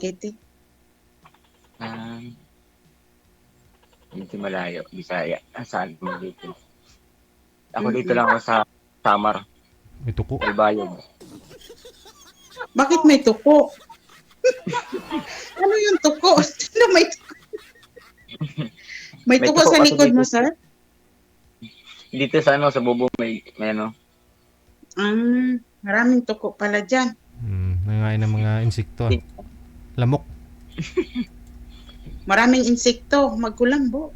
Dumaguete. Ah, medyo malayo, Bisaya. Saan mo dito? Ako dito Mm. lang ako sa Samar, May tuko. Albayog. Bakit may tuko? Ano yung tuko? Ano may tuko? May May tuko tuko sa kasi likod mo, dito. sir? Dito sa ano, sa Bubo may ano. Maraming tuko pala dyan. Nangain ng mga insekto. Lamok. Maraming insekto. Magkulambo.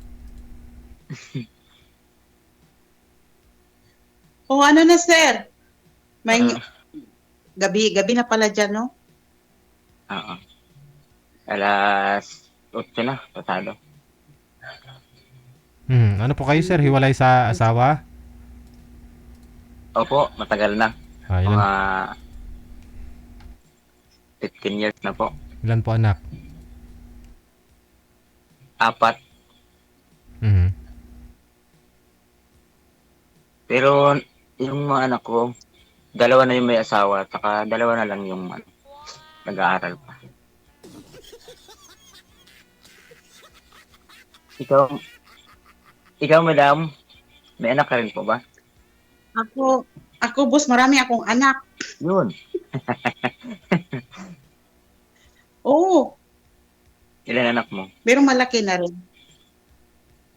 O ano na, sir? May gabi na pala dyan, no? Oo. Alas 8 na, pasado. Ano po kayo, sir? Hiwalay sa asawa? Opo, matagal na. Ilan, Mga 15 years na po. ilan po anak? 4. Mhm. Pero yung mga anak ko, 2 na yung may asawa, saka 2 na lang yung nag-aaral pa. Ikaw, madam, may anak ka rin po ba? Ako, boss, marami akong anak. Yun. Oo, Ilan anak mo? pero malaki na rin.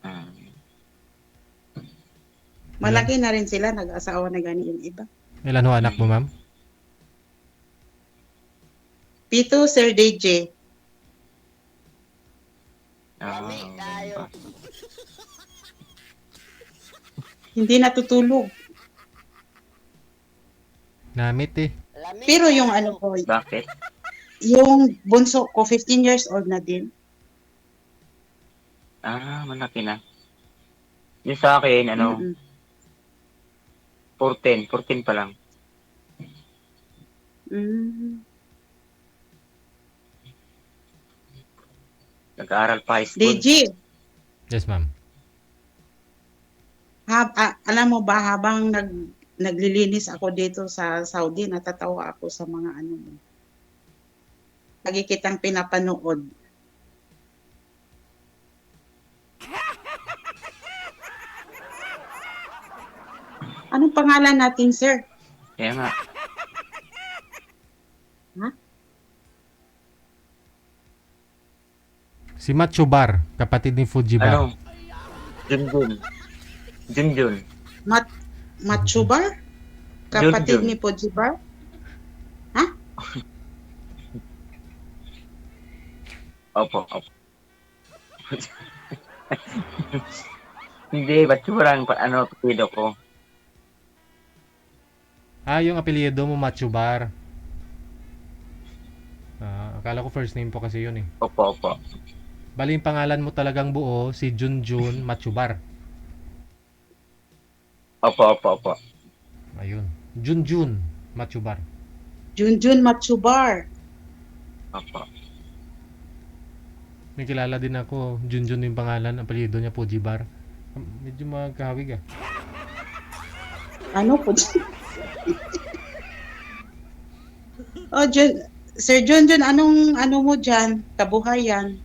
Ah, Malaki na rin sila, nag-asawa na gani yung iba. Ilan ho anak mo, ma'am? 7, Sir DJ. ganun pa. Hindi natutulog. Namit eh. Pero yung ano ko, Bakit? yung bunso ko, 15 years old na din. Malaki na. Yung sa akin, Mm-mm. 14 pa lang. Mm. Nag-aaral pa high school. DJ, Yes, ma'am. alam mo ba, habang naglilinis ako dito sa Saudi, natatawa ako sa mga ano mo. Lagi kitang pinapanood. Anong pangalan natin, sir? Kaya nga, Si Macho Bar, kapatid ni Fuji Bar. ano? Junjun. Junjun. Matsubar? Kapatid Junjun. ni Pojibar? Opo. Hindi, ba't kurang apelyido ko? Yung apelyido mo, Macho Bar. Akala ko first name po kasi yun eh. Opo. Bali yung pangalan mo talagang buo, si Junjun Macho Bar. Opo. Ayun. Junjun Macho Bar. Junjun Matsubar. Opo. May kilala din ako, Junjun yung pangalan, apelyido niya Fuji Bar. Medyo magkahawig ah. Ano po? Oh, Sir Junjun, anong ano mo dyan? Kabuhayan?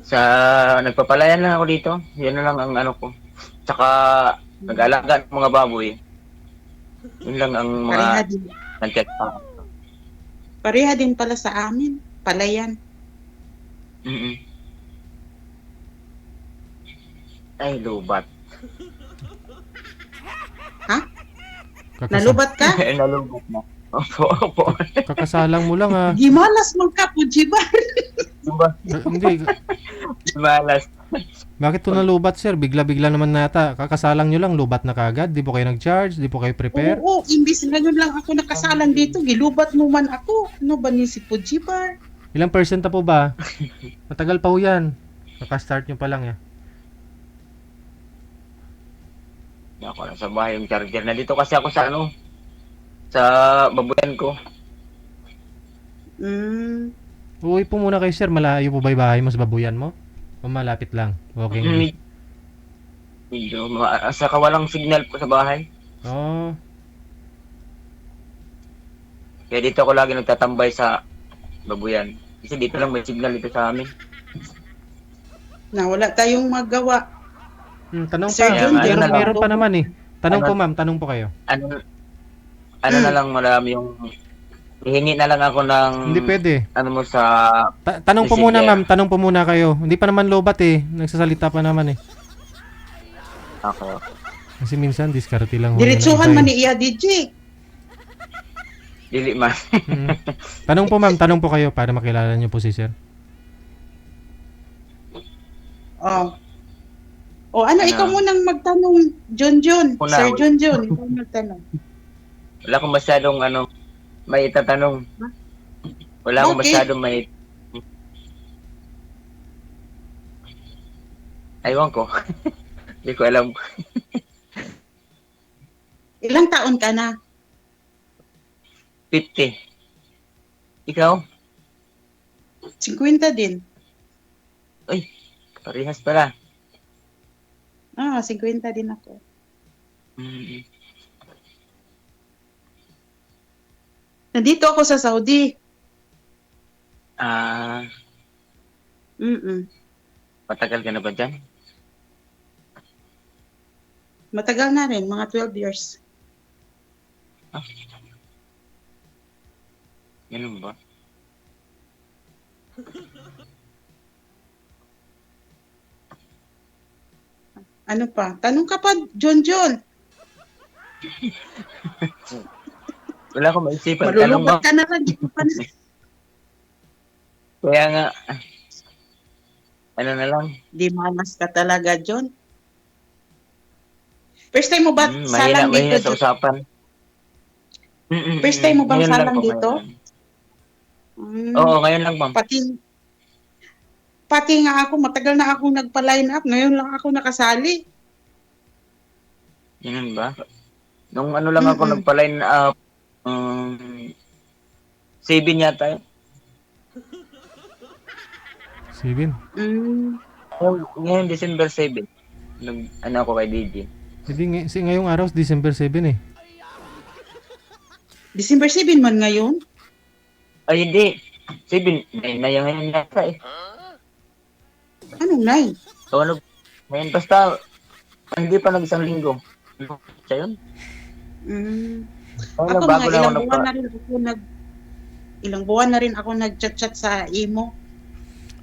Sa nagpapalayan lang ako dito. Yan na lang ang ano ko. Tsaka nag-alaga ng mga baboy. Yun lang ang Pareha mga din. nag-check pa. Pareha din pala sa amin. Palayan. Mm-mm. Ay, lubat. Nalubat ka? Nalubat na. Opo. Kakasalang mo lang ah. Gimalas man ka po, Jibar. Diba? Hindi, Malas. bakit to nalubat sir? Bigla-bigla naman nata. Kakasalang nyo lang, lubat na kagad. Di po kayo nag-charge, di po kayo prepare. Oo, imbis ngayon lang ako nakasalang dito, gilubat mo man ako. Ano ba ni si Pujibar? Ilang percent na po ba? Matagal pa ho yan. Nakastart nyo pa lang eh. Ako na sa bahay yung charger. Nandito kasi ako sa sa babuyan ko. Uwi po muna kayo sir. Malayo po ba yung bahay mo sa babuyan mo? O malapit lang? Walking. Medyo saka walang signal po sa bahay. Oh. Kaya dito ako lagi nagtatambay sa babuyan. Kasi dito lang may signal dito sa amin. Na wala tayong magawa. Tanong Sir pa, John, meron, ano lang. meron pa naman eh. Tanong Ano? po ma'am, tanong po kayo. Ano na lang madam yung hihingi na lang ako ng Hindi pwede. ano mo sa Tanong po muna Messenger. ma'am, tanong po muna kayo. Hindi pa naman lobat eh, nagsasalita pa naman eh. ako. Kasi minsan, diskarte lang ho Diretsuhan yun man ng iba ni iya DJ. Dili man. eh. Tanong po ma'am, tanong po kayo para makilala niyo po si sir. Oh. O ano, Ano? ikaw munang magtanong, John. Una. Sir John, ikaw magtanong. Wala akong masyadong may itatanong. Wala akong Bakit? masyadong may Aywan ko. Hindi ko alam. Ilang taon ka na? 50. Ikaw? 50 din. Uy, parehas pala. 50 din ako. Mm. Nandito ako sa Saudi. Mm-mm. Matagal ka na ba dyan? Matagal na rin, mga 12 years. Ganun ba? Ano pa? Tanong ka pa, John. Wala akong maisipan. Tanong Malulubat ba? ka na lang. Di ka pa na. Kaya nga, ano na lang. Di malas ka talaga, John. First time mo ba Mahina, salang mahina dito, sa John? usapan. First time mo bang Ngayon lang salang po, dito? ngayon lang. Mm, Oo, ngayon lang ma'am. Pati nga ako, matagal na akong nagpa-line up. Ngayon lang ako nakasali. Ganun ba? Nung ano lang ako Mm-mm. nagpa-line up, 7 yata. 7. Mm, Ngayon, December 7. Ano ako kay DJ. Hindi, ngayong araw, December 7 eh. December 7 man ngayon. Ay, hindi. 7. Na yung ngayon yata eh. Anong 9? So, ano, ngayon, basta, hindi pa nag-isang linggo. Siya yun? Mm. Ano, Ako bago mga na ako ilang buwan na rin ako nag-chat-chat sa imo.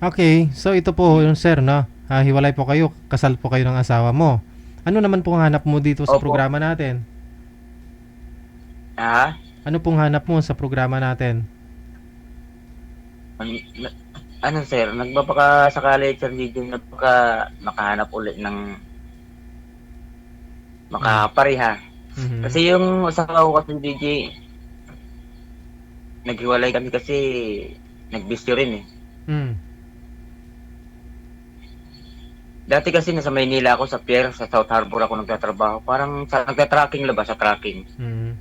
Okay, so ito po yung sir, no? Hiwalay po kayo, kasal po kayo ng asawa mo. Ano naman pong hanap mo dito sa Opo. programa natin? Ha? Ano pong hanap mo sa programa natin? Ano, sir? Nagbabaka-sakali, Sir DJ, makahanap ulit ng makapareha. Mhm. Kasi yung asawa ko kasi DJ, naghiwalay kami kasi nagbisyo rin eh. Mm. Dati kasi nasa Maynila ako sa pier, sa South Harbor ako nagtatrabaho. Parang nagtatracking ba sa tracking. Mm.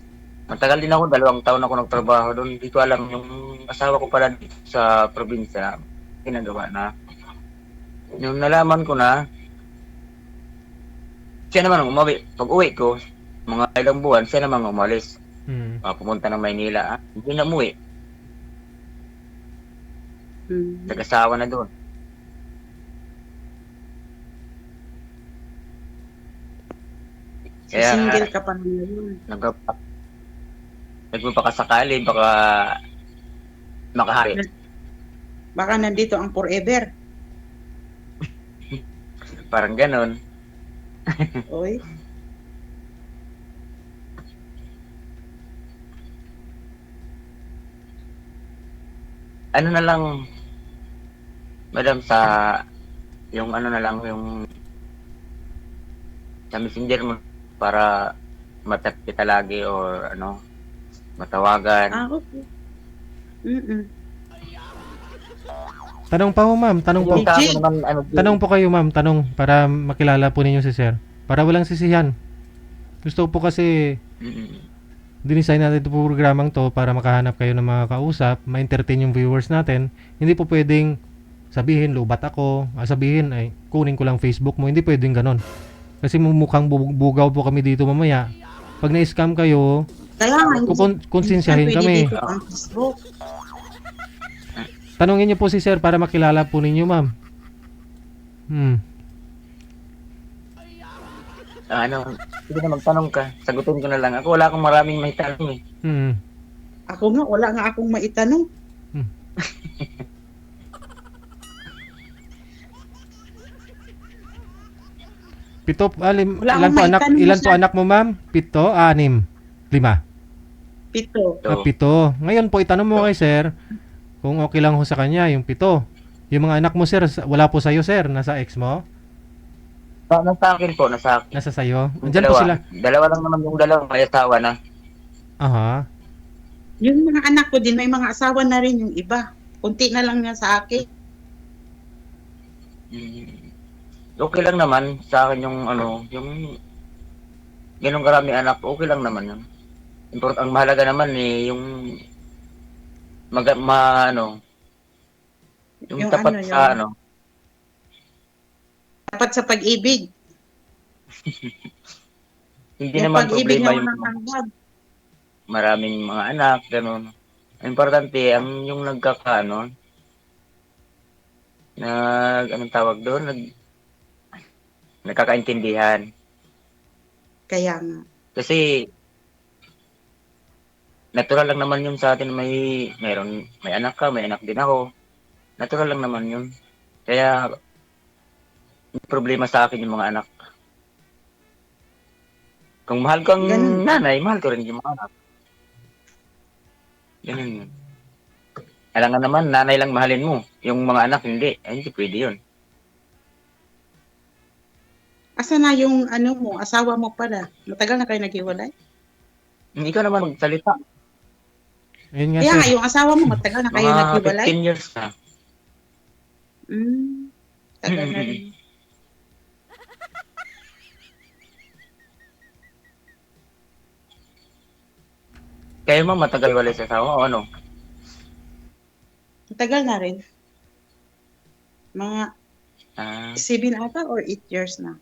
Matagal din ako, 2 taon ako nagtrabaho doon. Hindi ko alam yung asawa ko pala dito sa probinsya, ginagawa na. Yung nalaman ko na, siya naman ang umawi. Pag uwi ko, mga ilang buwan, siya naman umalis. Mm. Pumunta ng Maynila. Hindi na umuwi. Mm. Nag-asawa na doon. So, single ka pa ngayon. Nagpapakasakali, baka makahari. Baka nandito ang forever. Parang ganon. Oy. Ano na lang, madam, yung ano na lang, yung sa messenger mo para matap kita lagi or matawagan. Okay. Mm-mm. Tanong pa ho, ma'am. Tanong po. Yung sa akin DJ. naman, Tanong po kayo, ma'am. Tanong para makilala po ninyo si sir. Para walang sisihan. Gusto po kasi dinesign natin itong programang to para makahanap kayo ng mga kausap, ma-entertain yung viewers natin. Hindi po pwedeng sabihin, lubat ako. Sabihin, ay, kunin ko lang Facebook mo. Hindi pwedeng ganon. Kasi mukhang bugaw po kami dito mamaya. Pag na-scam kayo, Kaya nga, Konsensyahin pwede kami. dito ang Facebook. Tanungin niyo po si sir para makilala po ninyo, ma'am. Sige na magtanong ka. Sagutin ko na lang. Ako wala akong maraming may tanong eh. Hmm. Ako nga, wala nga akong maitanong. Wala Ilan akong po anak, maitanong, ilan po sir. anak mo, ma'am? 7, 6, 5. 7. So, 7. Ngayon po itanong mo kay sir kung okay lang ho sa kanya yung 7. Yung mga anak mo, sir, wala po sa'yo, sir. Nasa ex mo? nasa akin po, nasa akin. Nasa sa'yo? Yung Andyan po sila. Dalawa lang naman yung dalawa. May asawa na. Aha. Yung mga anak ko din, may mga asawa na rin yung iba. Kunti na lang niya sa akin. Okay lang naman sa akin yung yung ganong karami anak, okay lang naman yun. Ang mahalaga naman eh, yung yung Yung tapat ano, sa Dapat sa pag-ibig. hindi Yung naman pag-ibig problema na yung walang hanggan. maraming mga anak, gano'n. Ang importante, yung anong tawag doon, nagkakaintindihan. Kaya nga. Kasi, natural lang naman yun sa atin may anak ka, may anak din ako. Natural lang naman yun. Kaya, may problema sa akin yung mga anak. Kung mahal kang Ganun. nanay, mahal ko rin yung mga anak. Ganun yun. Alam naman, nanay lang mahalin mo. Yung mga anak, hindi. Ay, hindi pwede yun. Asa na yung asawa mo pala? Matagal na kayo naghiwalay? Ikaw naman magsalita. Ayun nga, Kaya sir. nga, yung asawa mo, matagal na kayo Mga naghiwalay? 15 years na. Tagal na rin. Kayo ma'am, matagal wala sa asawa o ano? Matagal na rin. Mga Ah, 7 ata or 8 years na.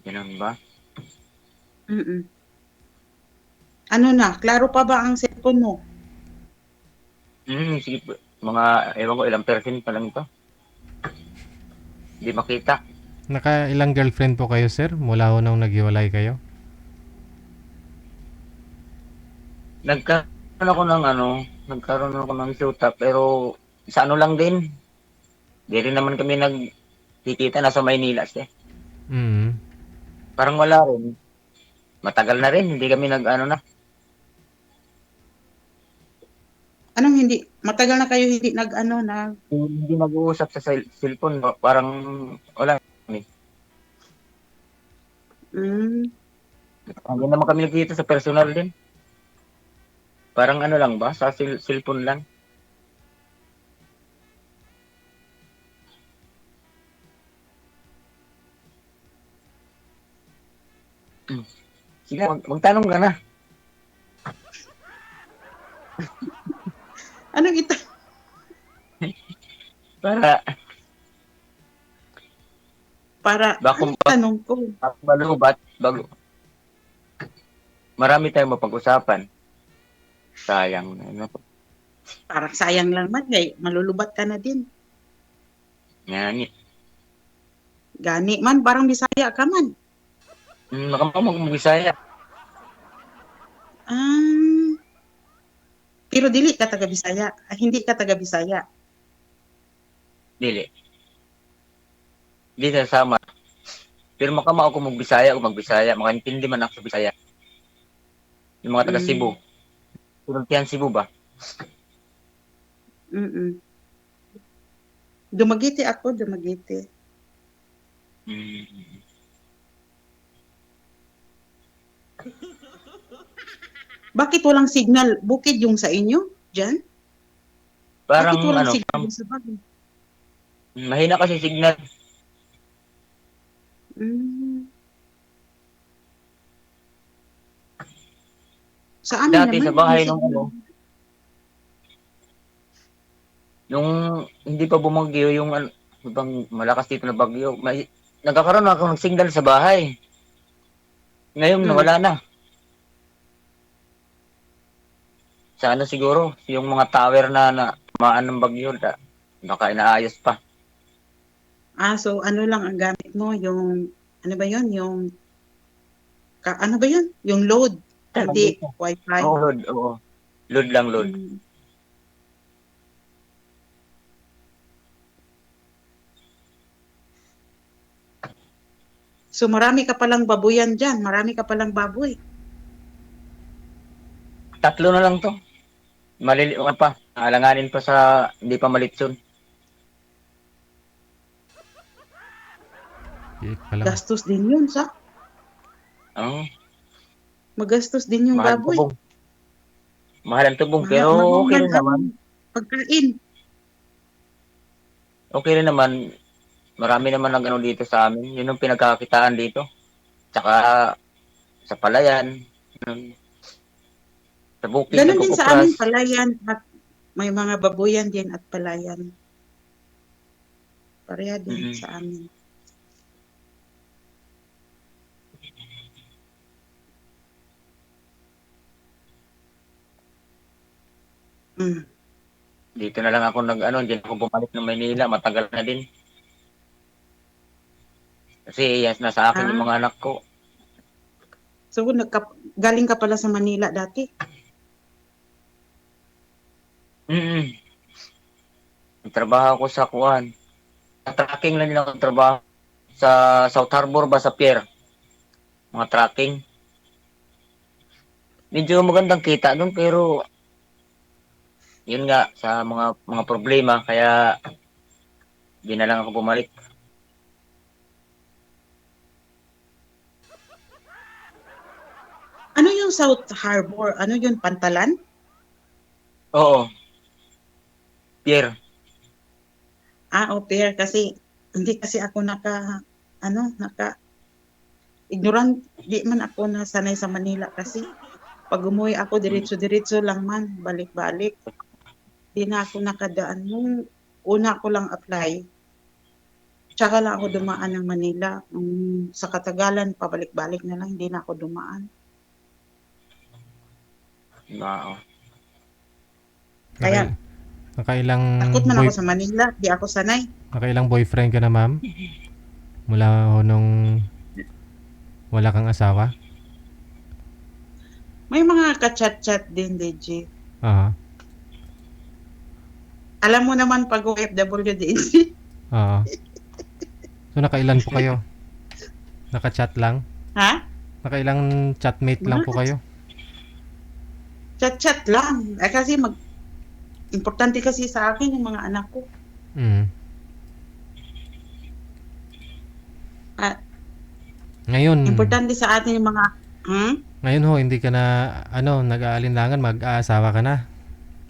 ganun ba? Mm-mm. Ano na, klaro pa ba ang cellphone mo? Sige po. Ewan ko, ilang percent pa lang ito. Hindi makita. Ilang girlfriend po kayo, sir? Mula ho nung naghiwalay kayo? Nagkaroon ako ng shoota, pero sa ano lang din. Di rin naman kami nagkikita, nasa Maynila siya. Mm. Parang wala rin. Matagal na rin, hindi kami Anong hindi? Matagal na kayo hindi hindi nag-uusap sa cellphone. Parang wala. Hindi naman kami nagkikita sa personal din. Parang ano lang ba, sa cellphone lang. Sige, magtanong ka na. Anong ito? Para Anong tanong ko? malubat, marami tayong mapag-usapan. Sayang. Parang sayang lang man, malulubat ka na din. Ngangit. Gani man, parang Bisaya ka man. Mag-Bisaya. Pero dili ka taga Bisaya. Hindi ka taga Bisaya. Dili. Hindi sama. Pero makamao ko mag-Bisaya o mag-Bisaya. Makaintindi man ako sa Bisaya. Yung mga taga Cebu. Tuluntihan Cebu ba? Dumaguete ako, Dumaguete. Bakit walang signal? Bukid yung sa inyo? Diyan? Parang Bakit walang signal sa bagay? mahina kasi signal. Sa amin Dati naman, sa bahay may signal. nung hindi pa bumagyo yung bang malakas dito na bagyo, nagkakaroon ako ng signal sa bahay. Ngayon, Mm. nawala na. Sa ano siguro, yung mga tower na tamaan ng bagyo, baka inaayos pa. So ano lang ang gamit mo, yung, ano ba yun, yung, ano ba yun? Yung load, hindi wifi. Oo, load, oo. Load lang, load. Mm. So marami ka palang babuyan dyan, marami ka palang baboy. 3 na lang to. Maliliit pa. Alanganin pa sa hindi pa malitson. Pala. Gastos din yun, sa? Oo. Magastos din yung Mahal ang baboy. tubong. Mahal ang tubong. Pero Mahal okay rin ang naman. pagkain. Okay rin naman. Marami naman ang ano dito sa amin. Yun ang pinagkakakitaan dito. Tsaka sa palayan. Sa bukid. Ganon din sa amin, nagkukupras. palayan at may mga babuyan din at palayan. Pareha din Mm-mm. sa amin. Mm. Dito na lang ako diyan ako bumalik ng Maynila. Matagal na din. Kasi yes, nasa akin yung mga anak ko. So, galing ka pala sa Manila dati? Mm-mm. Trabaho ko sa kuan. Tracking lang din ako trabaho sa South Harbor ba sa pier. Mga tracking. Medyo magandang kita doon pero yun nga sa mga problema kaya di na lang ako bumalik. Ano yung South Harbor? Ano yun, Pantalan? Oo. Pier. Au pair kasi hindi kasi ako ignorant, di man ako nasanay sa Manila kasi pag umuwi ako diretso-diretso lang man, balik-balik. Di na ako nakadaan. Nung una ko lang apply, tsaka lang ako dumaan ng Manila. Sa Katagalan, pabalik-balik na lang, hindi na ako dumaan. Oo. Kaya, Nakailang takot man ako sa Manila, di ako sanay. nakailang boyfriend ka na, ma'am? Mula nung wala kang asawa? May mga ka-chat-chat din, DJ. Aha. Alam mo naman pag OFW, DJ. Oo. So, nakailan po kayo? Naka-chat lang? Ha? Nakailang chatmate lang po kayo? Chat-chat lang. Kasi importante kasi sa akin yung mga anak ko. Mm. Ah, Ngayon, Importante sa atin yung mga... ngayon ho, hindi ka na, nag-aalinlangan, mag-aasawa ka na.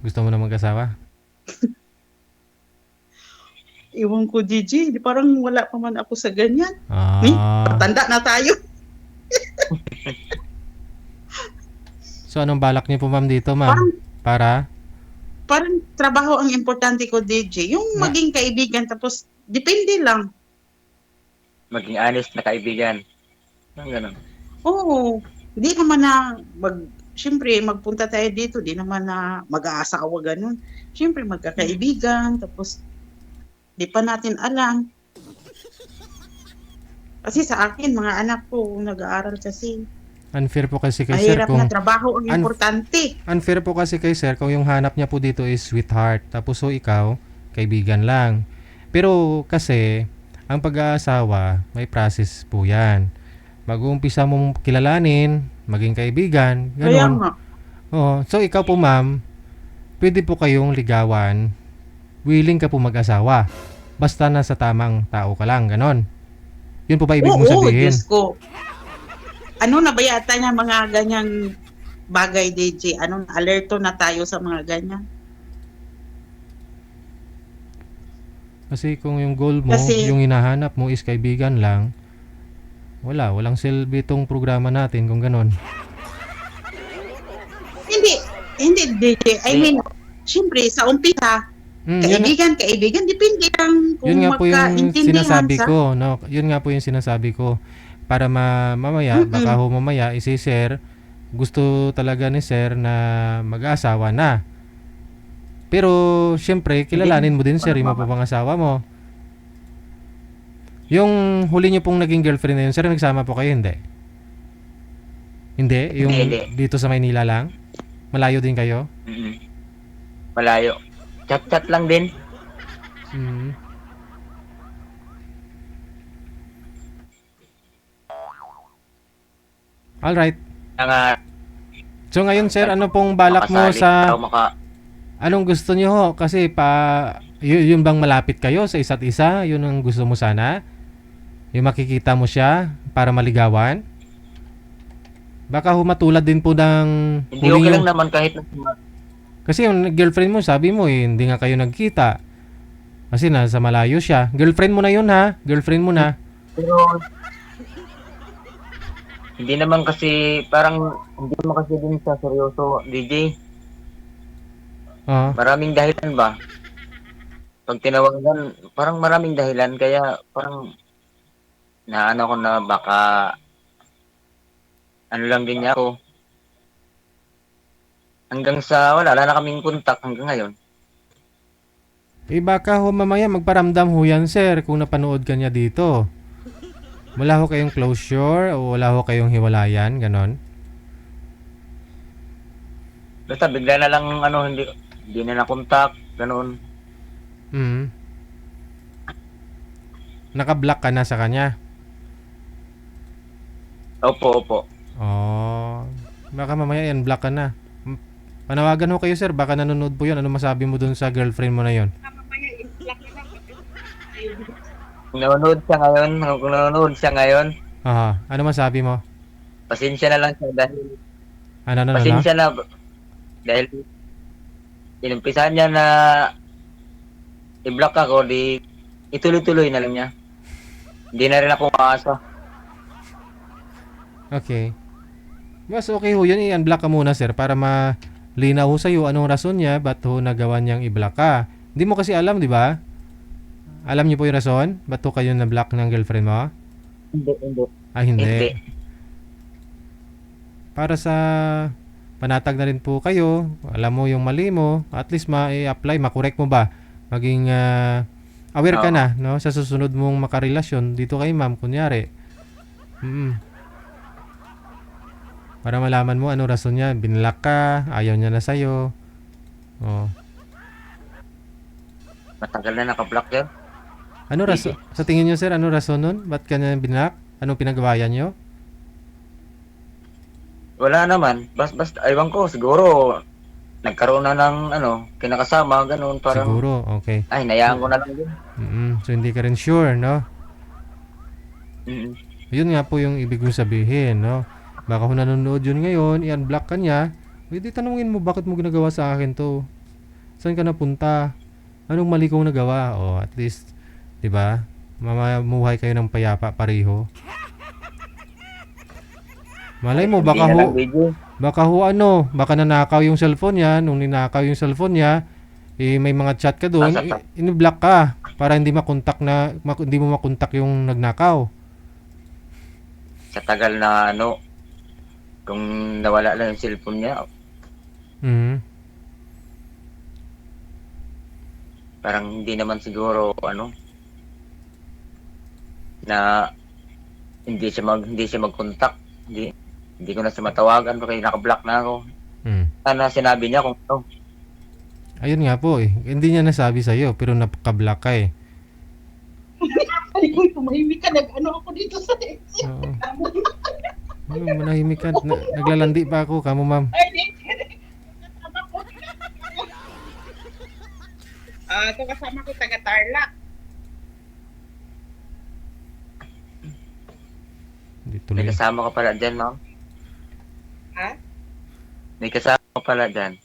Gusto mo na mag-asawa? Iwan ko, DJ. Parang wala pa man ako sa ganyan. Ah. Tanda na tayo. So, anong balak niyo po, ma'am, dito, ma'am? Para? Parang trabaho ang importante ko, DJ. Yung maging kaibigan, tapos depende lang. Maging honest na kaibigan. Ganun. Oo. Hindi naman na siyempre, magpunta tayo dito, di naman na mag-aasawa ganun. Siyempre, magkakaibigan, tapos di pa natin alam. Kasi sa akin, mga anak ko, nag-aaral kasi. Unfair po kasi kay sir Mahirap kung... na trabaho ang importante. Unfair po kasi kay sir kung yung hanap niya po dito is sweetheart. Tapos so ikaw, kaibigan lang. Pero kasi, ang pag-aasawa, may process po yan. Mag-uumpisa mong kilalanin, maging kaibigan, Kaya gano'n. nga. Oo. So ikaw po ma'am, pwede po kayong ligawan, willing ka po mag-asawa. Basta nasa tamang tao ka lang, gano'n. Yun po ba ibig mong sabihin? Diyos ko. Ano na ba yata niya mga ganyang bagay, DJ? Anong alerto na tayo sa mga ganyan? Kasi kung yung goal mo, Kasi- yung hinahanap mo is kaibigan lang, walang silbi tong programa natin kung ganon. Hindi, DJ. I mean, syempre, sa umpisa, Yun, Kaibigan, depende lang kung yun nga po yung magkaintindihan sinasabi sa. ko, no? Yun nga po yung sinasabi ko. Para mamaya, baka Mm-mm. ho mamaya, isi-share, gusto talaga ni sir na mag-asawa na. Pero, syempre, Hindi kilalanin mo din, ko sir, yung naman. mapapangasawa mo. Yung huli niyo pong naging girlfriend na yun, sir, nagsama po kayo, hindi? Hindi? Hindi, Yung hindi. dito sa Maynila lang? Malayo din kayo? Mm-mm. Malayo. Chat-chat lang din. Mm. Alright. Nga, So ngayon, sir, ano pong balak mo makasali. sa... O maka, Anong gusto niyo ho? Kasi yun bang malapit kayo sa isa't isa? Yun ang gusto mo sana? Yung makikita mo siya para maligawan? Baka humatulad din po ng hindi huli okay yung... lang naman kahit na Kasi yung girlfriend mo, sabi mo hindi nga kayo nagkita. Kasi nasa malayo siya. Girlfriend mo na yun ha? Girlfriend mo na. pero hindi naman kasi parang hindi naman kasi din sa seryoso, DJ. Oo. Maraming dahilan ba? Pag tinawagan, parang maraming dahilan kaya parang naano ko na baka ano lang din niya ako. Hanggang sa wala na kaming kontak hanggang ngayon. Baka ho mamaya magparamdam ho yan, sir, kung napanood ka niya dito. Wala ho kayong closure o wala ho kayong hiwalayan, ganon? Basta bigla na lang ano hindi na nakontak, ganoon. Mm. Naka-block ka na sa kanya. Opo, opo. Oh, baka mamaya yan, block ka na. Panawagan ho kayo, sir. Baka nanonood po yun. Ano masabi mo dun sa girlfriend mo na yun? Kung nanonood siya ngayon, Aha. Ano masabi mo? pasensya na lang siya dahil Ano? pasensya na dahil inumpisahan niya na i-block ako, di ituloy-tuloy na lang niya. Hindi na rin ako maasa. Okay. Mas okay ho yun. I-unblock ka muna, sir. Para malinaw ho sa'yo anong rason niya. Ba't ho nagawa niyang i-block ka. Hindi mo kasi alam, di ba? Alam niyo po yung rason? Ba't ho kayo na-block ng girlfriend mo? Hindi, hindi. Ah, hindi. Hindi. Para sa panatag na rin po kayo, alam mo yung mali mo, at least ma-apply, makorek mo ba? Maging aware ka Oo. na, no? Sa susunod mong makarelasyon dito kay ma'am, kunyari. Mm. Para malaman mo ano rason niya, binlock ka, ayaw niya na sa'yo. Oh. Matagal na naka-block yan. Ano rason? Sa tingin niyo, sir, ano rason nun? Ba't ka na binlock? Anong pinagawayan niyo? Wala naman. Basta, ewan ko, siguro, nagkaroon na ng, kinakasama, ganun, parang, Siguro, okay. ay, nayaan ko na lang din. So, hindi ka rin sure, no? Mm. Yun nga po yung ibig kong sabihin, no? Baka kung nanonood yun ngayon, i-unblock ka niya, pwede tanungin mo bakit mo ginagawa sa akin to? Saan ka napunta? Anong mali kong nagawa? O, at least, di ba? Mamamuhay kayo ng payapa pareho. Malay mo, Hindi na lang, DJ. baka nanakaw yung cellphone niya, nung ninakaw yung cellphone niya, may mga chat ka doon, in-block ka para hindi hindi mo makontak yung nagnakaw. Sa tagal na, kung nawala lang yung cellphone niya, Mhm. parang hindi naman siguro, na hindi siya mag-contact. Hindi ko na siya matawagan kasi naka-block na ako. Mm. Sana sinabi niya kung Ayun nga po eh. Hindi niya nasabi sa'yo, pero napaka-block ka eh. Ay, tumahimik ka. Nag-ano ako dito sa exit. Oo. Manahimik ka. Naglalandi pa ako, kamo ma'am. Ay, di. Ito kasama ko taga-Tarlac. Hindi may tuloy. kasama ka pala dyan, ma'am. Ha? May kasama ka pala dyan.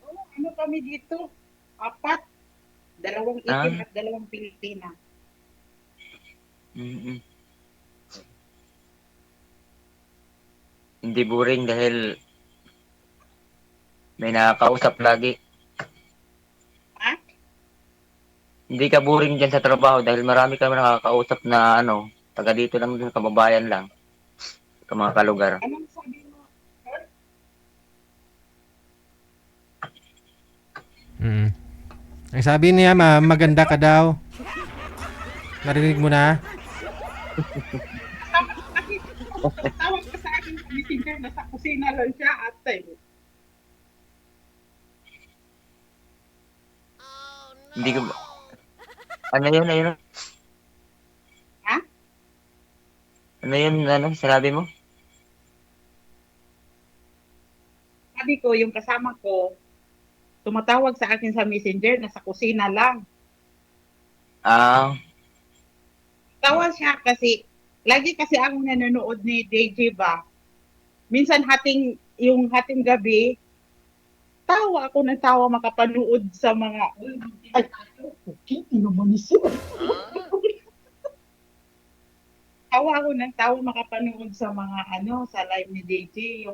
Oo, ano kami dito? 4. 2 itim at 2 Pilipina. Mm-mm. Hindi boring dahil may nakakausap lagi. Ha? hindi ka boring dyan sa trabaho dahil marami kami nakakausap na ano, taga dito lang din, kababayan lang, sa mga kalugar. Anong sabi mo? Ang sabi niya, ma'am, maganda ka daw. Narinig mo na? Tawag ka sa akin sa messenger, nasa kusina lang siya at time. Hindi ko ano yun, ayun? Ha? Ano yun, ano, sinabi mo? Sabi ko, yung kasama ko, tumatawag sa akin sa messenger, nasa kusina lang. Ah, Tawa siya kasi, lagi kasi ako nanonood ni DJ ba. Minsan yung hating gabi, tawa ako ng tawa makapanood sa mga, ay, okay, naman siya. Tawa ako ng tawa makapanood sa mga ano, sa live ni DJ,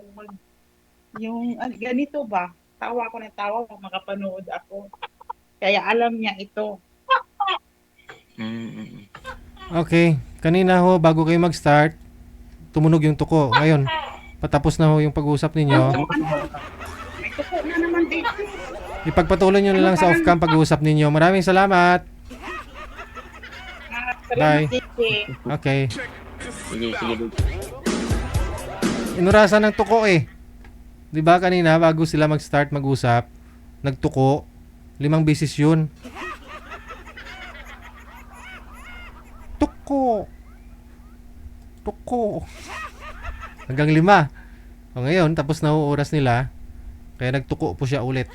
ganito ba? Tawa ako ng tawa makapanood ako. Kaya alam niya ito. mm. Okay. Kanina ho, bago kayo mag-start, tumunog yung tuko. Ngayon, patapos na ho yung pag-uusap ninyo. May tuko na naman dito. Ipagpatuloy nyo na lang sa off-cam pag-uusap ninyo. Maraming salamat. Bye. Salamat, DJ. Okay. Sige, sige. Inurasan ng tuko eh. 'Di ba kanina bago sila mag-start mag-usap, nagtuko 5 beses 'yun. Tuko. Tuko. Hanggang 5. O ngayon tapos na ho oras nila. Kaya nagtuko po siya ulit.